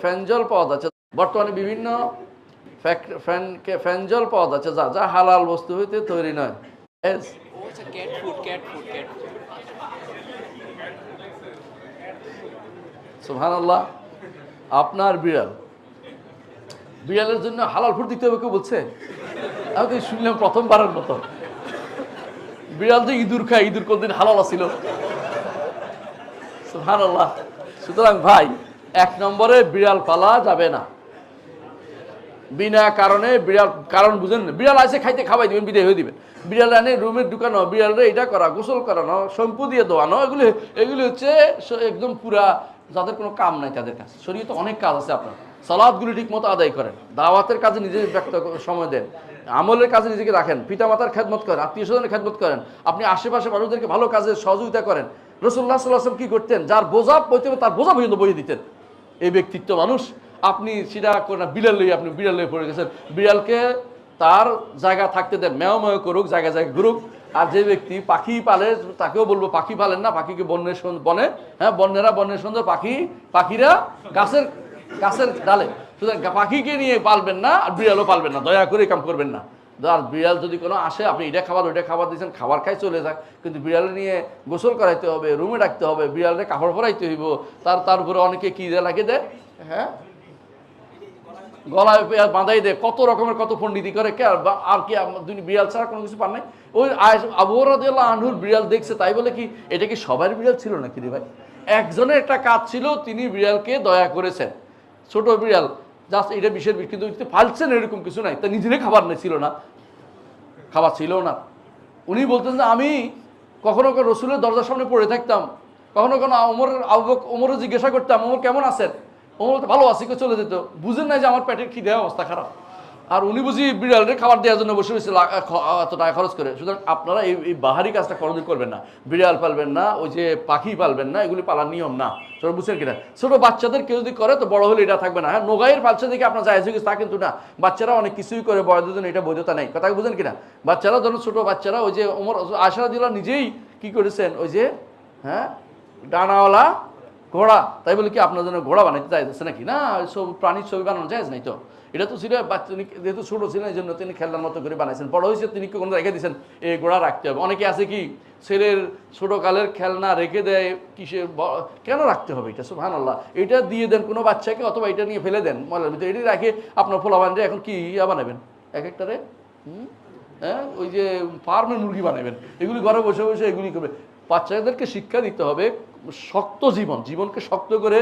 ফ্যানজল পাওয়া যাচ্ছে বর্তমানে বিভিন্ন ফ্যানজল পাওয়া যাচ্ছে যা যা হালাল বস্তু হইতে তৈরি নয়। সুবহানাল্লাহ। আপনার বিড়ালের জন্য হালাল ফুড দিতে হবে কেউ বলছে? আমি তো শুনলাম প্রথমবারের মতো। বিড়াল তো ইঁদুর খায়, ইঁদুর কোনদিন হালাল ছিল? সুবহানাল্লাহ। সুতরাং ভাই, 1 নম্বরে বিড়াল পালা যাবে না বিনা কারণে। বিড়াল কারণ বুঝেন না, বিড়াল আসে খাইতে খাওয়াই দিবেন, বিদায় হয়ে দিবেন। বিড়াল আনে রুমে ঢুকানো, বিড়ালরে এটা করা, গোসল করানো, শ্যাম্পু দিয়ে দোয়ানো, এগুলি হচ্ছে একদম পুরা যাদের কোনো কাম নাই তাদের কাছে। শরীয়তে অনেক কাজ আছে। আপনার সালাদগুলি ঠিক মতো আদায় করেন, দাওয়াতের কাজে নিজে ব্যক্ত সময় দেন, আমলের কাজে নিজেকে রাখেন, পিতামাতার খেদমত করেন, আত্মীয় স্বজনের খেদমত করেন, আপনি আশেপাশে মানুষদেরকে ভালো কাজে সহযোগিতা করেন। রাসূলুল্লাহ সাল্লাল্লাহু আলাইহি ওয়াসাল্লাম কি করতেন? যার বোঝা বইতে তার বোঝা পর্যন্ত বইয়ে দিতেন। এই ব্যক্তিত্ব মানুষ। আপনি সেটা করেন, বিড়াল লই আপনি বিড়াল লয়ে পড়ে গেছেন। বিড়ালকে তার জায়গা থাকতে দেন, মেয় মেয় করুক, জায়গায় জায়গায় ঘুরুক। আর যে ব্যক্তি পাখি পালে তাকেও বলবো পাখি পালেন না, পাখিকে বনে, হ্যাঁ, বন্যের সুন্দর পাখিরা গাছের ডালে। সুতরাং পাখিকে নিয়ে পালবেন না, আর বিড়ালও পালবেন না, দয়া করে কাম করবেন না। আর বিড়াল যদি কোনো আসে, আপনি এটা খাবার ওইটা খাবার দিয়েছেন, খাবার খাই চলে যাক, কিন্তু বিড়াল নিয়ে গোসল করাইতে হবে, রুমে রাখতে হবে, বিড়ালের কাপড় পরাইতে হইব। তার উপরে অনেকে কি লাগিয়ে দেয়, হ্যাঁ, গলায় বাঁধাই দেয়, কত রকমের কত পণ্ডিতি করে। কে আর কি বিড়াল ছাড়া কোনো কিছু পান নাই? ওই আবু হুরায়রা রাদিয়াল্লাহু আনহুর বিড়াল দেখছে, তাই বলে কি এটা কি সবার বিড়াল ছিল নাকি রে ভাই? একজনের একটা কাজ ছিল, তিনি বিড়ালকে দয়া করেছেন, ছোট বিড়াল জাস্ট এটা বিশেষ, কিন্তু পালছেন এরকম কিছু নাই। তা নিজেরই খাবার ছিল না। উনি বলতেন যে আমি কখনো কখনো রসুলের দরজার সামনে পড়ে থাকতাম, কখনো কখনো ওমরও জিজ্ঞাসা করতাম, ওমর কেমন আছেন? ওমর তো ভালো আছি, চলে যেত। বুঝেন না যে আমার পেটের খিদে অবস্থা খারাপ, আর উনি বুঝি বিড়ালের খাবার দেওয়ার জন্য বসে বসে এত টাকা খরচ করে। সুতরাং আপনারা এই বাহারি কাজটা কোনোদিন করবেন না। বিড়াল পালবেন না, ওই যে পাখি পালবেন না, এগুলি পালার নিয়ম না। ছোট বুঝছেন কিনা? ছোট বাচ্চাদের কেউ যদি করে তো বড় হলে এটা থাকবে না। হ্যাঁ, নোগাইয়ের পালছে দেখে আপনার জায়েজ হয়ে গেছে তা কিন্তু না। বাচ্চারা অনেক কিছুই করে, বড়দের জন্য এটা বৈধতা নেই। কথা বুঝেন কিনা? বাচ্চারা ধরুন, ছোট বাচ্চারা ওই যে ওমর আয়েশা রাদিয়াল্লাহু নিজেই কি করেছেন, ওই যে, হ্যাঁ, ডানাওয়ালা ঘোড়া, তাই বলে কি আপনার জন্য ঘোড়া বানাইতে চাইছে নাকি? না, সব প্রাণীর ছবি বানানো যায় নাই তো। এটা তো ছিল বাচ্চা, যেহেতু ছোট ছিলেন এই জন্য তিনি খেলনার মতো করে বানাইছেন। বড় হয়েছে তিনি কোনো রেখে দিয়েছেন, এই ঘোড়া রাখতে হবে। অনেকে আছে কি ছেলের ছোটকালের খেলনা রেখে দেয়, কিসের কেন রাখতে হবে এটা? সুবহানাল্লাহ। এটা দিয়ে দেন কোনো বাচ্চাকে, অথবা এটা নিয়ে ফেলে দেন ময়লার ভিতরে। এটি রাখে আপনার পোলাপানরে এখন কি বানাবেন এক একটারে, হ্যাঁ, ওই যে ফার্মের মুরগি বানাবেন। এগুলি ঘরে বসে বসে এগুলি করবে। বাচ্চাদেরকে শিক্ষা দিতে হবে শক্ত জীবনকে শক্ত করে